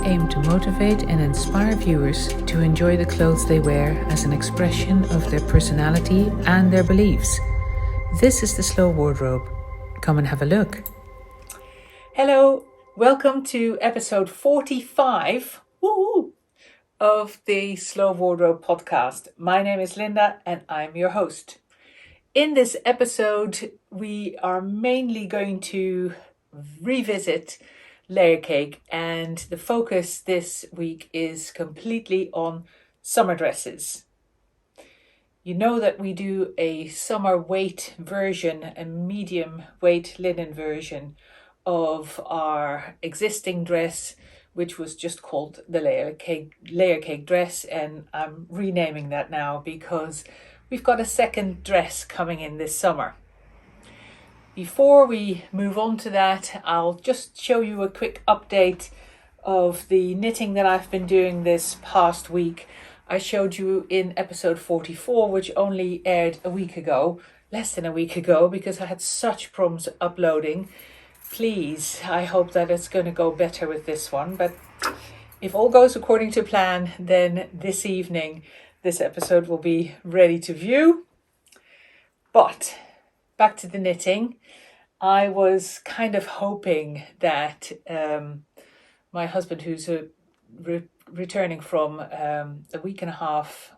aim to motivate and inspire viewers to enjoy the clothes they wear as an expression of their personality and their beliefs. This is the Slow Wardrobe. Come and have a look. Hello, welcome to episode 45 of the Slow Wardrobe podcast. My name is Linda and I'm your host. In this episode, we are mainly going to revisit Layercake, and the focus this week is completely on summer dresses. You know that we do a summer weight version, a medium weight linen version of our existing dress, which was just called the Layercake Dress, and I'm renaming that now because we've got a second dress coming in this summer. Before we move on to that, I'll just show you a quick update of the knitting that I've been doing this past week. I showed you in episode 44, which only aired a week ago, less than a week ago, because I had such problems uploading. Please, I hope that it's going to go better with this one. But if all goes according to plan, then this evening, this episode will be ready to view. But back to the knitting. I was kind of hoping that my husband, who's returning from a week and a half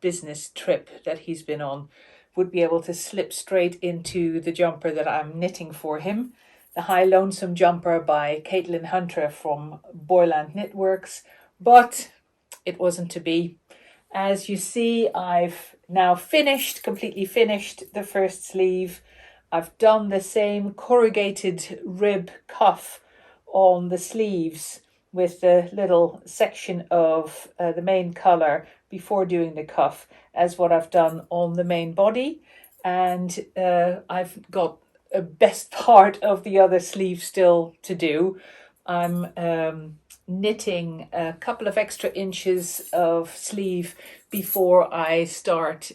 business trip that he's been on, would be able to slip straight into the jumper that I'm knitting for him. The High Lonesome Jumper by Caitlin Hunter from Boyland Knitworks. But it wasn't to be. As you see, I've now completely finished the first sleeve. I've done the same corrugated rib cuff on the sleeves with the little section of the main colour before doing the cuff as what I've done on the main body. And I've got a best part of the other sleeve still to do. I'm knitting a couple of extra inches of sleeve before I start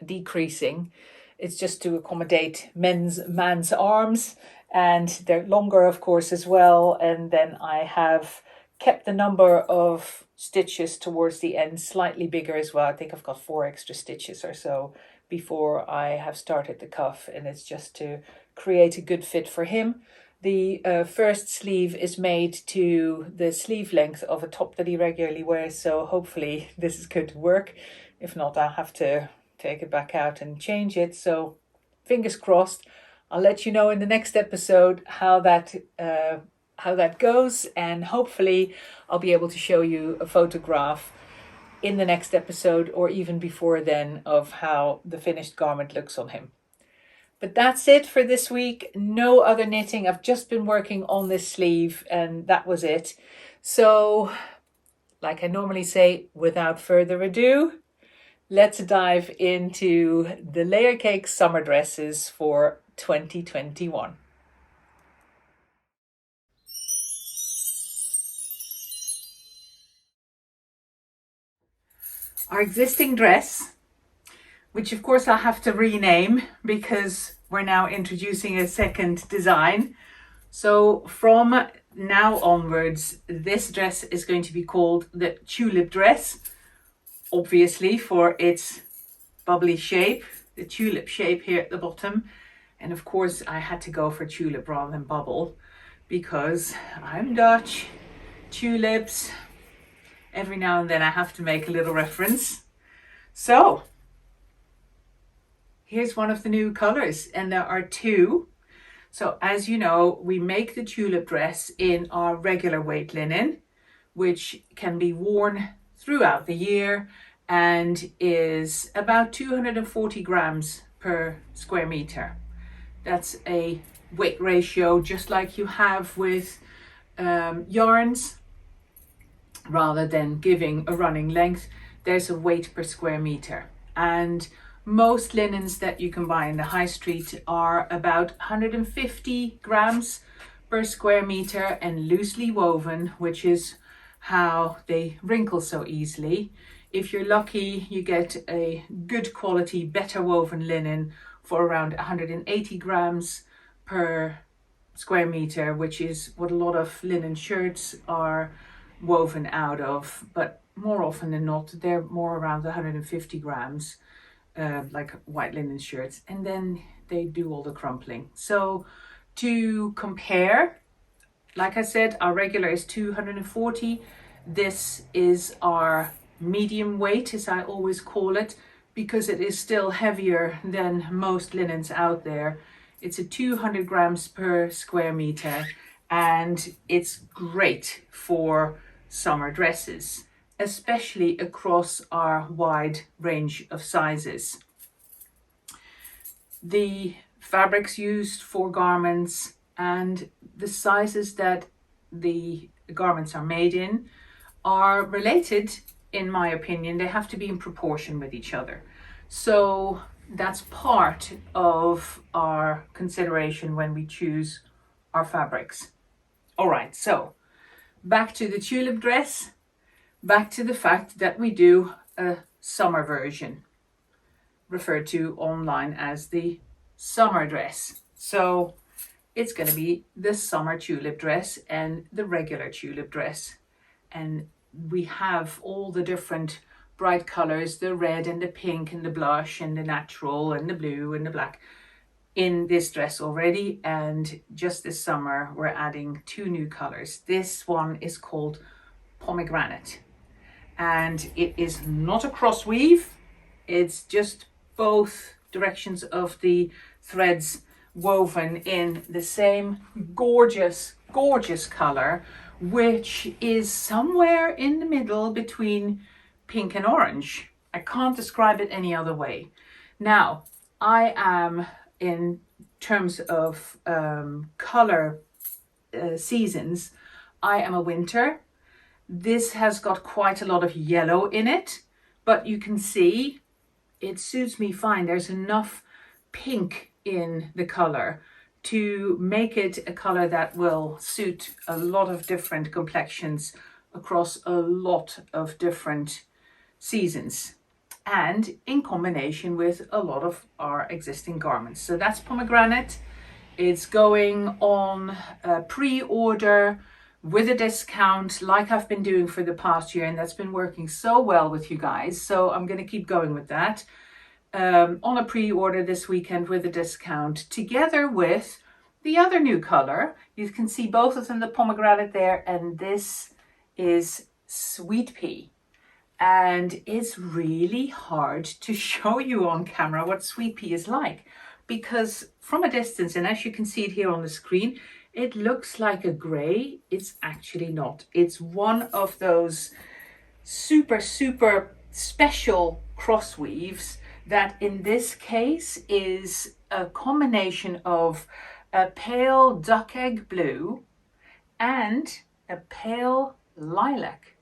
decreasing. It's just to accommodate man's arms, and they're longer, of course, as well. And then I have kept the number of stitches towards the end slightly bigger as well. I think I've got 4 extra stitches or so before I have started the cuff, and it's just to create a good fit for him. The first sleeve is made to the sleeve length of a top that he regularly wears, so hopefully this is going to work. If not, I'll have to take it back out and change it. So fingers crossed. I'll let you know in the next episode how that goes, and hopefully I'll be able to show you a photograph in the next episode or even before then of how the finished garment looks on him. But that's it for this week. No other knitting. I've just been working on this sleeve and that was it. So, like I normally say, without further ado, let's dive into the Layercake summer dresses for 2021. Our existing dress, which of course I'll have to rename because we're now introducing a second design. So from now onwards, this dress is going to be called the Tulip Dress, obviously for its bubbly shape, the tulip shape here at the bottom. And of course I had to go for tulip rather than bubble because I'm Dutch. Tulips, every now and then I have to make a little reference. So here's one of the new colors, and there are 2. So as you know, we make the tulip dress in our regular weight linen, which can be worn throughout the year and is about 240 grams per square meter. That's a weight ratio just like you have with yarns. Rather than giving a running length, there's a weight per square meter. And most linens that you can buy in the high street are about 150 grams per square meter and loosely woven, which is how they wrinkle so easily. If you're lucky, you get a good quality, better woven linen for around 180 grams per square meter, which is what a lot of linen shirts are woven out of, but more often than not, they're more around 150 grams, like white linen shirts, and then they do all the crumpling. So to compare, like I said, our regular is 240. This is our medium weight, as I always call it, because it is still heavier than most linens out there. It's a 200 grams per square meter, and it's great for summer dresses, especially across our wide range of sizes. The fabrics used for garments and the sizes that the garments are made in are related, in my opinion. They have to be in proportion with each other. So that's part of our consideration when we choose our fabrics. All right, so back to the tulip dress, back to the fact that we do a summer version, referred to online as the summer dress. So it's going to be the summer tulip dress and the regular tulip dress. And we have all the different bright colors, the red and the pink and the blush and the natural and the blue and the black in this dress already. And just this summer, we're adding 2 new colors. This one is called pomegranate, and it is not a cross weave. It's just both directions of the threads woven in the same gorgeous, gorgeous color, which is somewhere in the middle between pink and orange. I can't describe it any other way. Now, I am, in terms of color seasons, I am a winter. This has got quite a lot of yellow in it, but you can see it suits me fine. There's enough pink in the color to make it a color that will suit a lot of different complexions across a lot of different seasons, and in combination with a lot of our existing garments. So that's pomegranate. It's going on pre-order with a discount, like I've been doing for the past year, and that's been working so well with you guys. So I'm going to keep going with that. On a pre-order this weekend with a discount, together with the other new color. You can see both of them, the pomegranate there, and this is sweet pea. And it's really hard to show you on camera what sweet pea is like, because from a distance, and as you can see it here on the screen, it looks like a gray. It's actually not. It's one of those super, super special cross weaves that in this case is a combination of a pale duck egg blue and a pale lilac.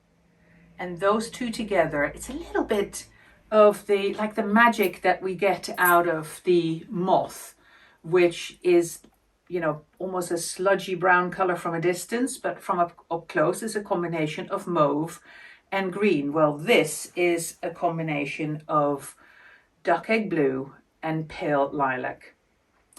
And those two together, it's a little bit of the, like the magic that we get out of the moth, which is, you know, almost a sludgy brown color from a distance, but from up close is a combination of mauve and green. Well, this is a combination of duck egg blue and pale lilac.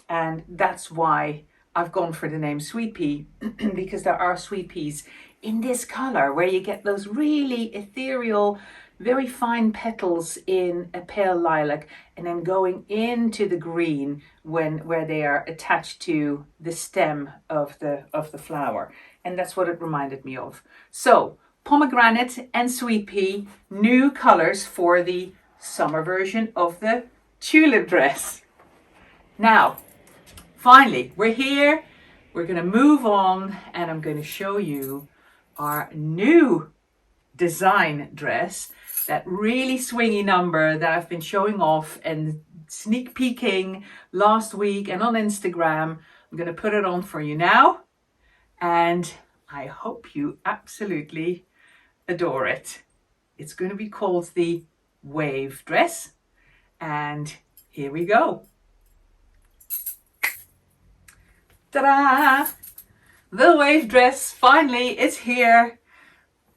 And that's why I've gone for the name sweet pea, because there are sweet peas in this color where you get those really ethereal, very fine petals in a pale lilac, and then going into the green where they are attached to the stem of the flower. And that's what it reminded me of. So pomegranate and sweet pea, new colors for the summer version of the tulip dress. Now, finally, we're here. We're going to move on, and I'm going to show you our new design dress, that really swingy number that I've been showing off and sneak peeking last week and on Instagram. I'm going to put it on for you now, and I hope you absolutely adore it. It's going to be called the wave dress, and here we go. Ta-da! The wave dress, finally, it's here.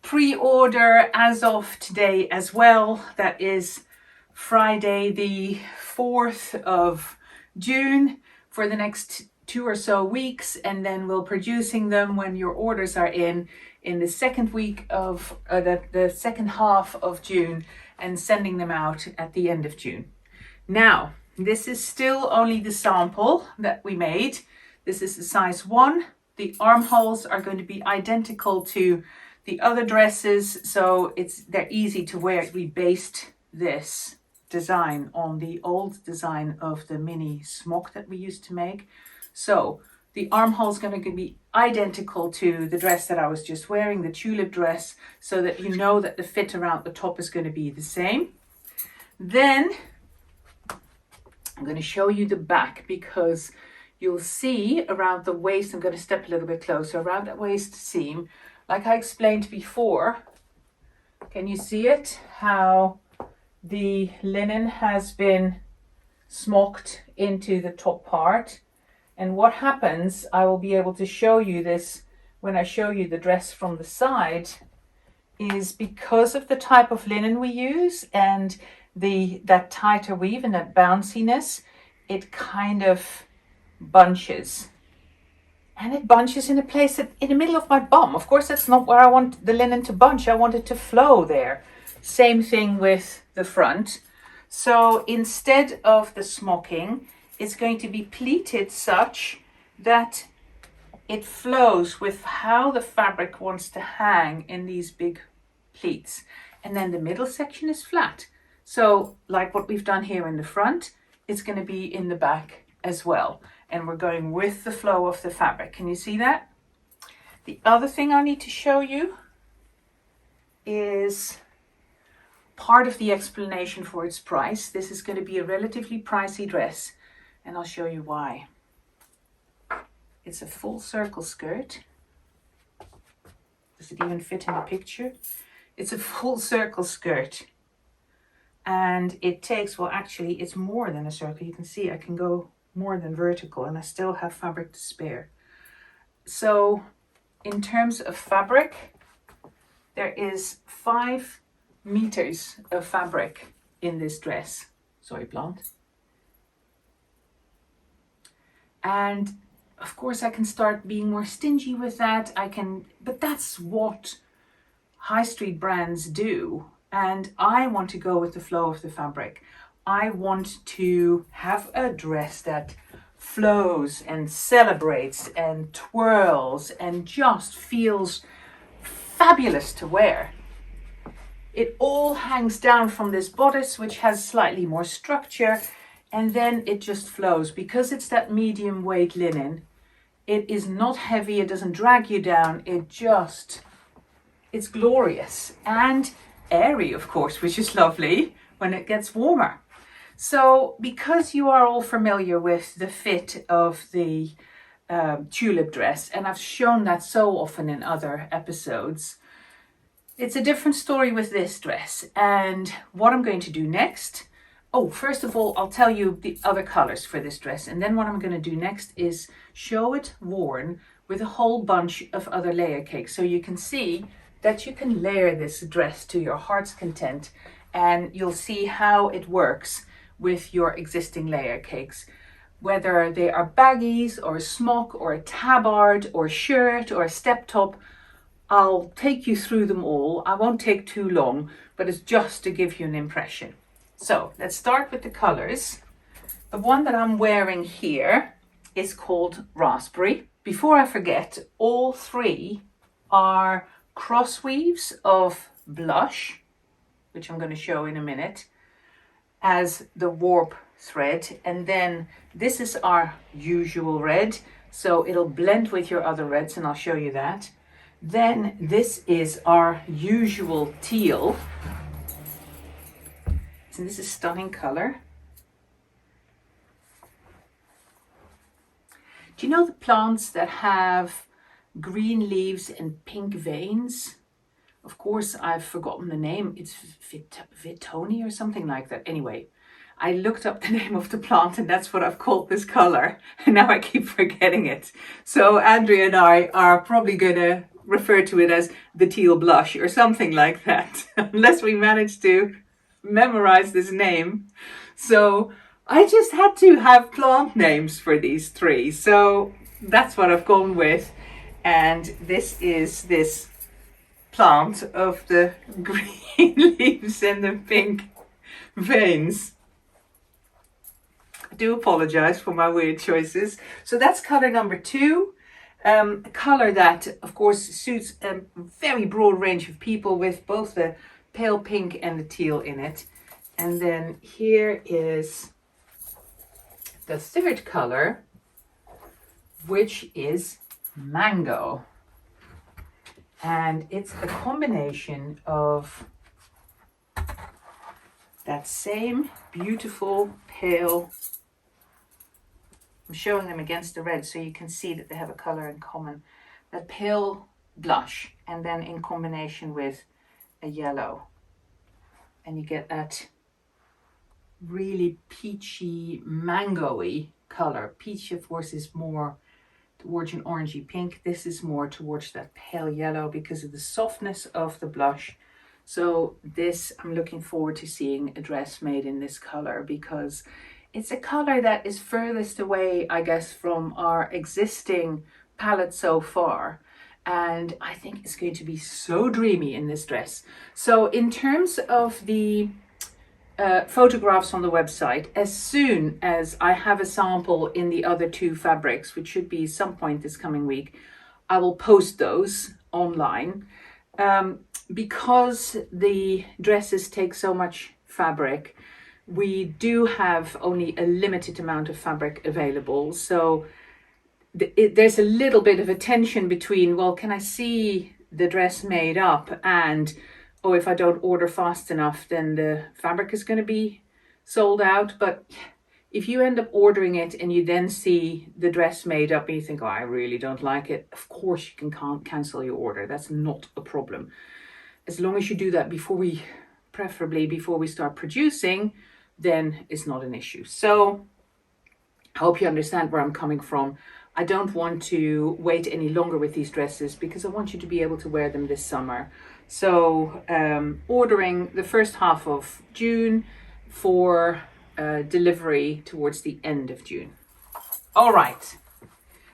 Pre-order as of today as well. That is Friday the 4th of June. For the next 2 or so weeks, and then we'll producing them when your orders are in the second week of the second half of June, and sending them out at the end of June. Now, this is still only the sample that we made. This is the size 1. The armholes are going to be identical to the other dresses, so they're easy to wear. We based this design on the old design of the mini smock that we used to make. So the armhole is going to be identical to the dress that I was just wearing, the tulip dress, so that you know that the fit around the top is going to be the same. Then I'm going to show you the back, because you'll see around the waist, I'm going to step a little bit closer, around that waist seam, like I explained before. Can you see it? How the linen has been smocked into the top part. And what happens, I will be able to show you this when I show you the dress from the side, is because of the type of linen we use and that tighter weave and that bounciness, it kind of bunches. And it bunches in a place in the middle of my bum. Of course, that's not where I want the linen to bunch. I want it to flow there. Same thing with the front. So instead of the smocking, it's going to be pleated such that it flows with how the fabric wants to hang in these big pleats. And then the middle section is flat. So like what we've done here in the front, it's going to be in the back as well. And we're going with the flow of the fabric. Can you see that? The other thing I need to show you is part of the explanation for its price. This is going to be a relatively pricey dress, and I'll show you why. It's a full circle skirt. Does it even fit in the picture? It's a full circle skirt. And it takes, well, actually, it's more than a circle. You can see I can go more than vertical, and I still have fabric to spare. So in terms of fabric, there is 5 meters of fabric in this dress. Sorry, blonde. And of course I can start being more stingy with that. But that's what high street brands do. And I want to go with the flow of the fabric. I want to have a dress that flows and celebrates and twirls and just feels fabulous to wear. It all hangs down from this bodice, which has slightly more structure, and then it just flows. Because it's that medium weight linen, it is not heavy, it doesn't drag you down, it's glorious and airy, of course, which is lovely when it gets warmer. So because you are all familiar with the fit of the tulip dress, and I've shown that so often in other episodes, it's a different story with this dress. And what I'm going to do next, first of all, I'll tell you the other colors for this dress. And then what I'm going to do next is show it worn with a whole bunch of other layer cakes. So you can see that you can layer this dress to your heart's content, and you'll see how it works with your existing layer cakes. Whether they are baggies or a smock or a tabard or a shirt or a step top, I'll take you through them all. I won't take too long, but it's just to give you an impression. So let's start with the colors. The one that I'm wearing here is called Raspberry. Before I forget, all 3 are cross weaves of blush, which I'm going to show in a minute, as the warp thread. And then this is our usual red, so it'll blend with your other reds, and I'll show you that. Then this is our usual teal. And this is stunning color. Do you know the plants that have green leaves and pink veins? Of course, I've forgotten the name. It's Vitoni or something like that. Anyway, I looked up the name of the plant, and that's what I've called this color. And now I keep forgetting it. So Andrea and I are probably going to refer to it as the teal blush or something like that, unless we manage to memorize this name. So I just had to have plant names for these three, so that's what I've gone with. And this is this plant of the green leaves and the pink veins. I do apologize for my weird choices. So that's color number 2. A color that, of course, suits a very broad range of people with both the pale pink and the teal in it. And then here is the third color, which is mango. And it's a combination of that same beautiful pale. I'm showing them against the red so you can see that they have a color in common. That pale blush, and then in combination with a yellow. And you get that really peachy, mango-y color. Peach, of course, is more towards an orangey pink. This is more towards that pale yellow because of the softness of the blush. So this, I'm looking forward to seeing a dress made in this color, because it's a color that is furthest away, I guess, from our existing palette so far. And I think it's going to be so dreamy in this dress. So in terms of the photographs on the website, as soon as I have a sample in the other 2 fabrics, which should be some point this coming week, I will post those online. Because the dresses take so much fabric, we do have only a limited amount of fabric available. So there's a little bit of a tension between, well, can I see the dress made up, and oh, if I don't order fast enough, then the fabric is going to be sold out. But if you end up ordering it and you then see the dress made up and you think, oh, I really don't like it, of course you can cancel your order. That's not a problem. As long as you do that preferably before we start producing, then it's not an issue. So I hope you understand where I'm coming from. I don't want to wait any longer with these dresses because I want you to be able to wear them this summer. So ordering the first half of June for delivery towards the end of June. All right,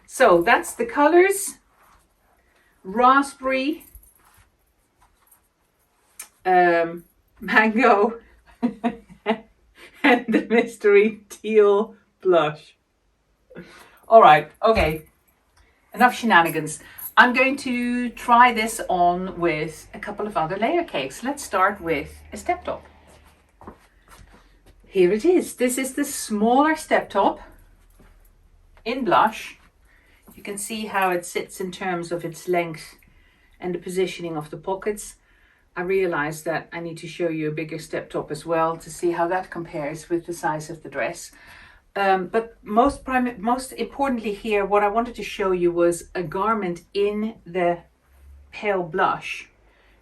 so that's the colors: raspberry, mango, and the mystery teal blush. All right, okay, enough shenanigans. I'm going to try this on with a couple of other layer cakes. Let's start with a step top. Here it is. This is the smaller step top in blush. You can see how it sits in terms of its length and the positioning of the pockets. I realized that I need to show you a bigger step top as well to see how that compares with the size of the dress. But most importantly here, what I wanted to show you was a garment in the pale blush,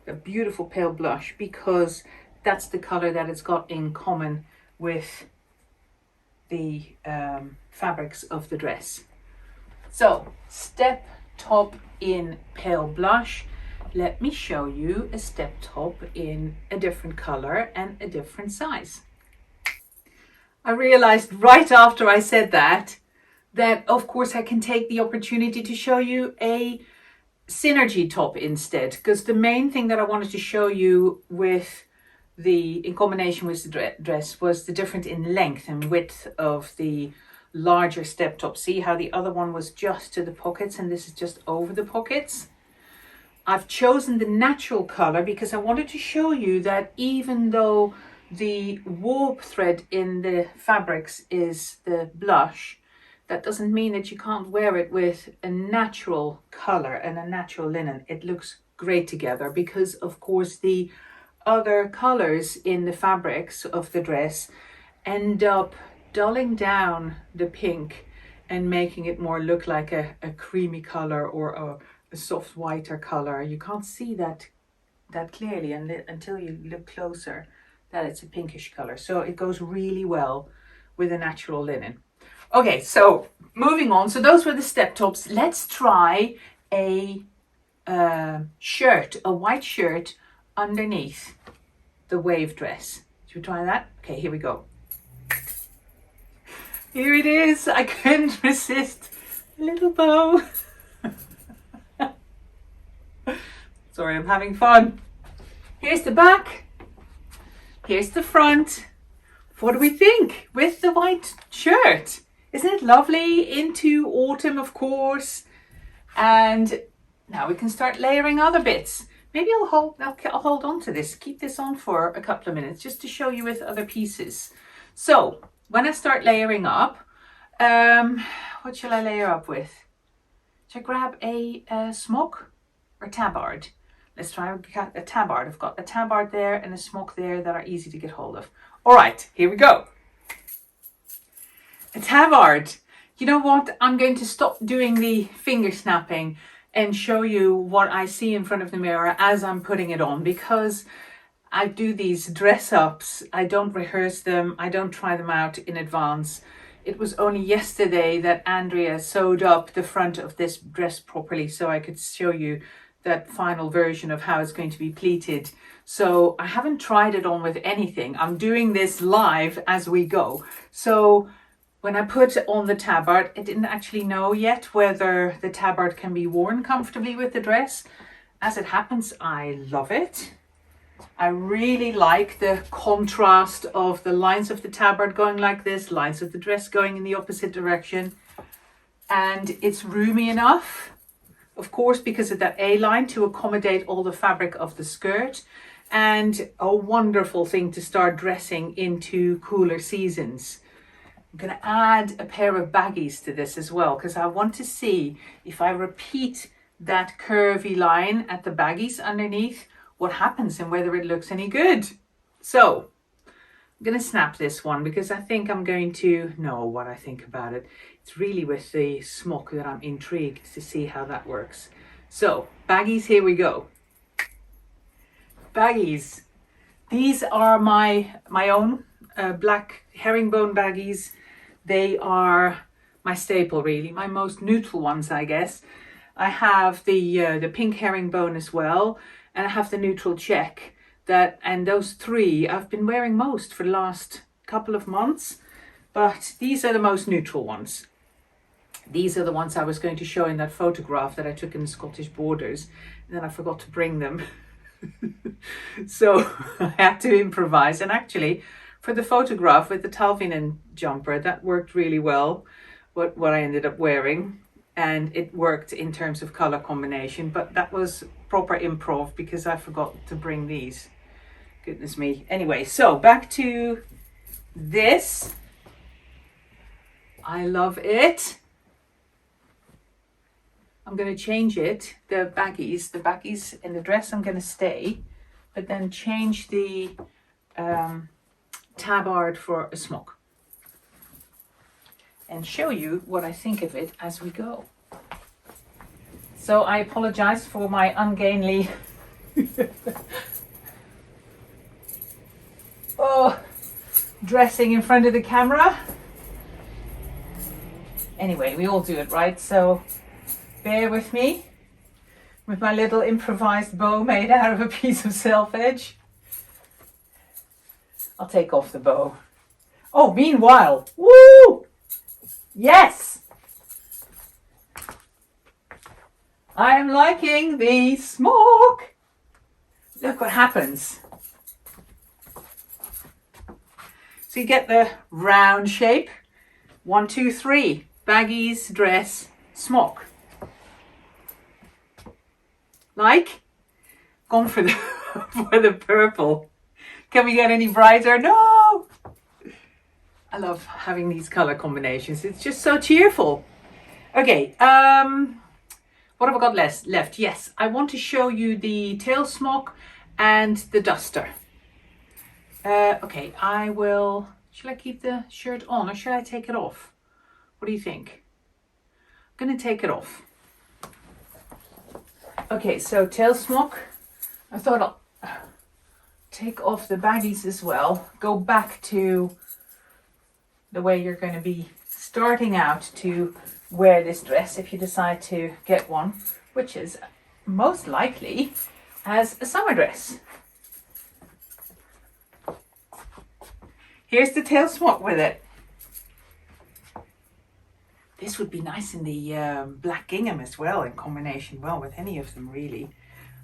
a beautiful pale blush, because that's the color that it's got in common with the fabrics of the dress. So step top in pale blush. Let me show you a step top in a different color and a different size. I realized right after I said that of course I can take the opportunity to show you a synergy top instead, because the main thing that I wanted to show you in combination with the dress was the difference in length and width of the larger step top. See how the other one was just to the pockets and this is just over the pockets? I've chosen the natural color because I wanted to show you that even though the warp thread in the fabrics is the blush, that doesn't mean that you can't wear it with a natural color and a natural linen. It looks great together because of course the other colors in the fabrics of the dress end up dulling down the pink and making it more look like a creamy color or a soft whiter color. You can't see that clearly until you look closer that it's a pinkish color. So it goes really well with a natural linen. Okay, so moving on. So those were the step tops. Let's try a shirt, a white shirt underneath the wave dress. Should we try that? Okay, here we go. Here it is. I couldn't resist. A little bow. Sorry, I'm having fun. Here's the back. Here's the front. What do we think with the white shirt? Isn't it lovely? Into autumn, of course. And now we can start layering other bits. Maybe I'll hold on to this, keep this on for a couple of minutes just to show you with other pieces. So when I start layering up, what shall I layer up with? Should I grab a smock or tabard? Let's try a tabard. I've got a tabard there and a smock there that are easy to get hold of. All right, here we go. A tabard. You know what? I'm going to stop doing the finger snapping and show you what I see in front of the mirror as I'm putting it on, because I do these dress ups. I don't rehearse them. I don't try them out in advance. It was only yesterday that Andrea sewed up the front of this dress properly so I could show you that final version of how it's going to be pleated. So I haven't tried it on with anything. I'm doing this live as we go. So when I put on the tabard, I didn't actually know yet whether the tabard can be worn comfortably with the dress. As it happens, I love it. I really like the contrast of the lines of the tabard going like this, lines of the dress going in the opposite direction. And it's roomy enough, of course, because of that A-line to accommodate all the fabric of the skirt. And a wonderful thing to start dressing into cooler seasons. I'm going to add a pair of baggies to this as well, because I want to see if I repeat that curvy line at the baggies underneath, what happens and whether it looks any good. So I'm going to snap this one because I think I'm going to know what I think about it. It's really with the smock that I'm intrigued to see how that works. So baggies, here we go. Baggies. These are my own black herringbone baggies. They are my staple, really, my most neutral ones, I guess. I have the pink herringbone as well, and I have the neutral check. And those three I've been wearing most for the last couple of months, but these are the most neutral ones. These are the ones I was going to show in that photograph that I took in the Scottish borders, and then I forgot to bring them. So I had to improvise, and actually for the photograph with the Talvinen jumper, that worked really well, what I ended up wearing, and it worked in terms of color combination, but that was proper improv because I forgot to bring these. Goodness me. Anyway, so back to this. I love it. I'm going to change it, the baggies in the dress I'm going to stay, but then change the tabard for a smock and show you what I think of it as we go. So I apologize for my ungainly dressing in front of the camera. Anyway, we all do it, right? So bear with me with my little improvised bow made out of a piece of self-edge. I'll take off the bow. Oh, meanwhile, woo! Yes! I am liking the smock. Look what happens. So you get the round shape. 1, 2, 3. Baggies, dress, smock. Like? Gone for the for the purple. Can we get any brighter? No! I love having these color combinations. It's just so cheerful. Okay, what have I got left? Yes, I want to show you the tail smock and the duster. Okay, I will... Shall I keep the shirt on or shall I take it off? What do you think? I'm going to take it off. Okay, so tail smock. I thought I'll take off the baggies as well. Go back to the way you're going to be starting out to wear this dress if you decide to get one, which is most likely as a summer dress. Here's the tail smock with it. This would be nice in the black gingham as well, in combination well with any of them really.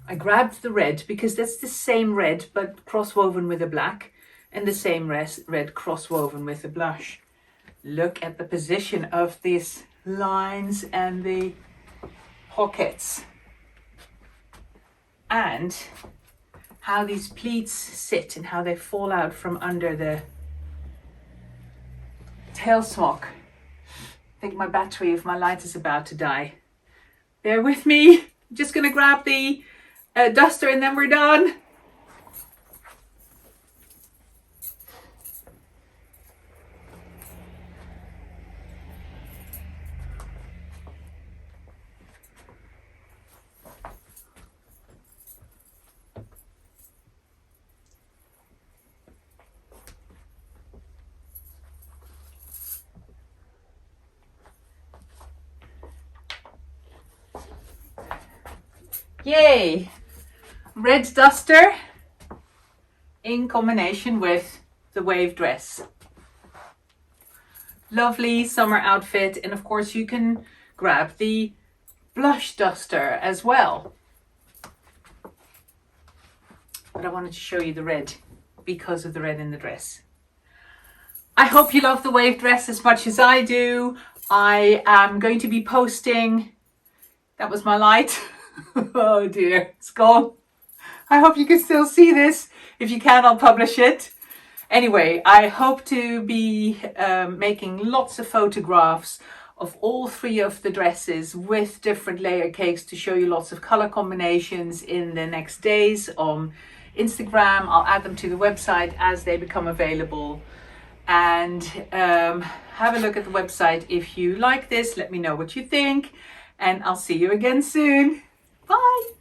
I grabbed the red because that's the same red but cross-woven with a black, and the same red cross-woven with a blush. Look at the position of these lines and the pockets, and how these pleats sit and how they fall out from under the tail smock. I think my battery of my light is about to die. Bear with me. I'm just gonna grab the duster and then we're done. Yay! Red duster in combination with the wave dress. Lovely summer outfit, and of course you can grab the blush duster as well. But I wanted to show you the red because of the red in the dress. I hope you love the wave dress as much as I do. I am going to be posting, that was my light. Oh dear, it's gone. I hope you can still see this. If you can, I'll publish it. Anyway, I hope to be making lots of photographs of all three of the dresses with different layer cakes to show you lots of color combinations in the next days on Instagram. I'll add them to the website as they become available. And have a look at the website if you like this. Let me know what you think, and I'll see you again soon. Bye.